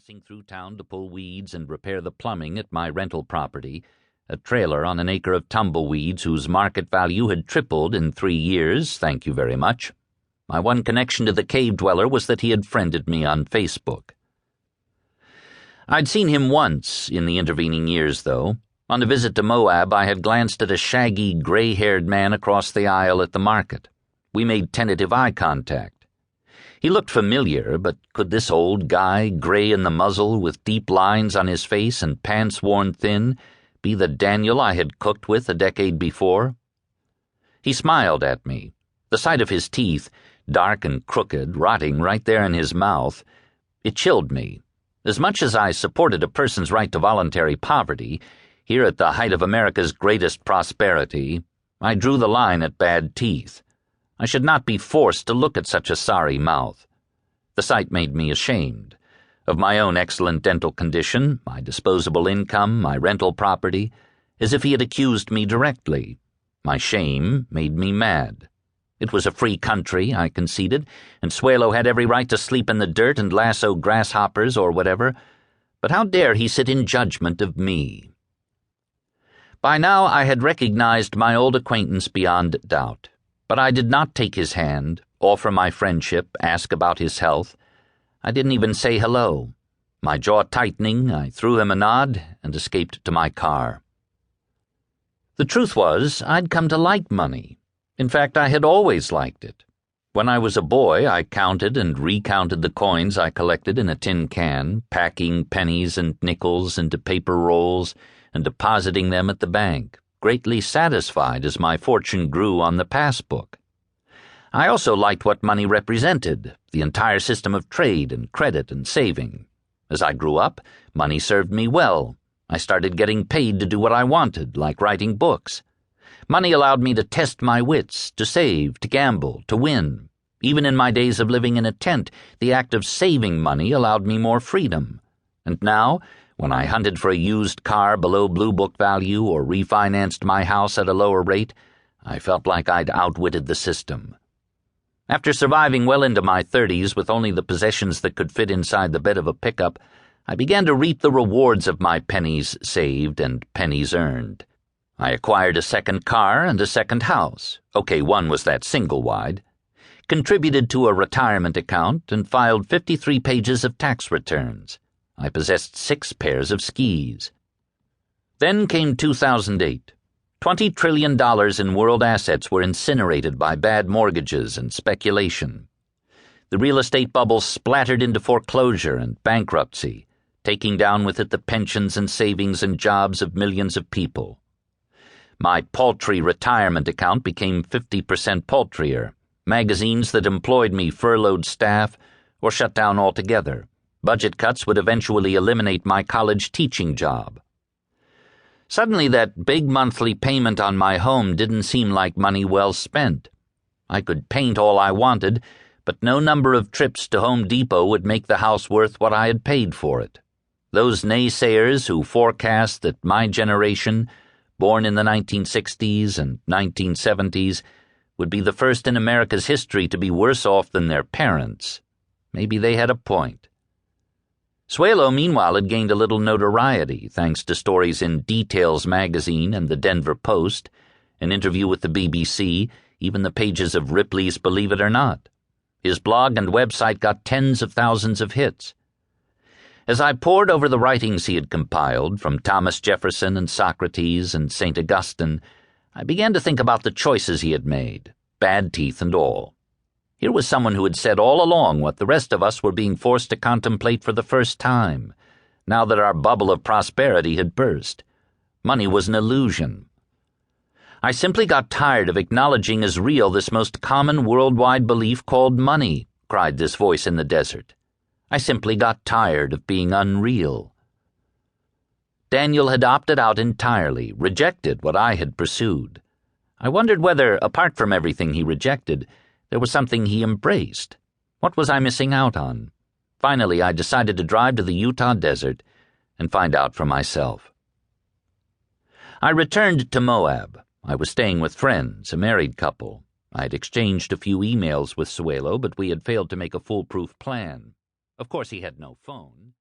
passing through town to pull weeds and repair the plumbing at my rental property, a trailer on an acre of tumbleweeds whose market value had tripled in 3 years, thank you very much. My one connection to the cave dweller was that he had friended me on Facebook. I'd seen him once in the intervening years, though. On a visit to Moab, I had glanced at a shaggy, gray-haired man across the aisle at the market. We made tentative eye contact. He looked familiar, but could this old guy, gray in the muzzle with deep lines on his face and pants worn thin, be the Daniel I had cooked with a decade before? He smiled at me. The sight of his teeth, dark and crooked, rotting right there in his mouth, it chilled me. As much as I supported a person's right to voluntary poverty, here at the height of America's greatest prosperity, I drew the line at bad teeth. I should not be forced to look at such a sorry mouth. The sight made me ashamed of my own excellent dental condition, my disposable income, my rental property, as if he had accused me directly. My shame made me mad. It was a free country, I conceded, and Suelo had every right to sleep in the dirt and lasso grasshoppers or whatever, but how dare he sit in judgment of me? By now I had recognized my old acquaintance beyond doubt. But I did not take his hand, offer my friendship, ask about his health. I didn't even say hello. My jaw tightening, I threw him a nod and escaped to my car. The truth was, I'd come to like money. In fact, I had always liked it. When I was a boy, I counted and recounted the coins I collected in a tin can, packing pennies and nickels into paper rolls and depositing them at the bank, greatly satisfied as my fortune grew on the passbook. I also liked what money represented, the entire system of trade and credit and saving. As I grew up, money served me well. I started getting paid to do what I wanted, like writing books. Money allowed me to test my wits, to save, to gamble, to win. Even in my days of living in a tent, the act of saving money allowed me more freedom. And now, when I hunted for a used car below Blue Book value or refinanced my house at a lower rate, I felt like I'd outwitted the system. After surviving well into my 30s with only the possessions that could fit inside the bed of a pickup, I began to reap the rewards of my pennies saved and pennies earned. I acquired a second car and a second house. Okay, one was that single-wide. Contributed to a retirement account and filed 53 pages of tax returns. I possessed 6 pairs of skis. Then came 2008. $20 trillion in world assets were incinerated by bad mortgages and speculation. The real estate bubble splattered into foreclosure and bankruptcy, taking down with it the pensions and savings and jobs of millions of people. My paltry retirement account became 50% paltrier. Magazines that employed me furloughed staff or shut down altogether. Budget cuts would eventually eliminate my college teaching job. Suddenly, that big monthly payment on my home didn't seem like money well spent. I could paint all I wanted, but no number of trips to Home Depot would make the house worth what I had paid for it. Those naysayers who forecast that my generation, born in the 1960s and 1970s, would be the first in America's history to be worse off than their parents. Maybe they had a point. Suelo, meanwhile, had gained a little notoriety thanks to stories in Details magazine and the Denver Post, an interview with the BBC, even the pages of Ripley's Believe It or Not. His blog and website got tens of thousands of hits. As I pored over the writings he had compiled, from Thomas Jefferson and Socrates and St. Augustine, I began to think about the choices he had made, bad teeth and all. Here was someone who had said all along what the rest of us were being forced to contemplate for the first time, now that our bubble of prosperity had burst. Money was an illusion. I simply got tired of acknowledging as real this most common worldwide belief called money, cried this voice in the desert. I simply got tired of being unreal. Daniel had opted out entirely, rejected what I had pursued. I wondered whether, apart from everything he rejected, there was something he embraced. What was I missing out on? Finally, I decided to drive to the Utah desert and find out for myself. I returned to Moab. I was staying with friends, a married couple. I had exchanged a few emails with Suelo, but we had failed to make a foolproof plan. Of course, he had no phone.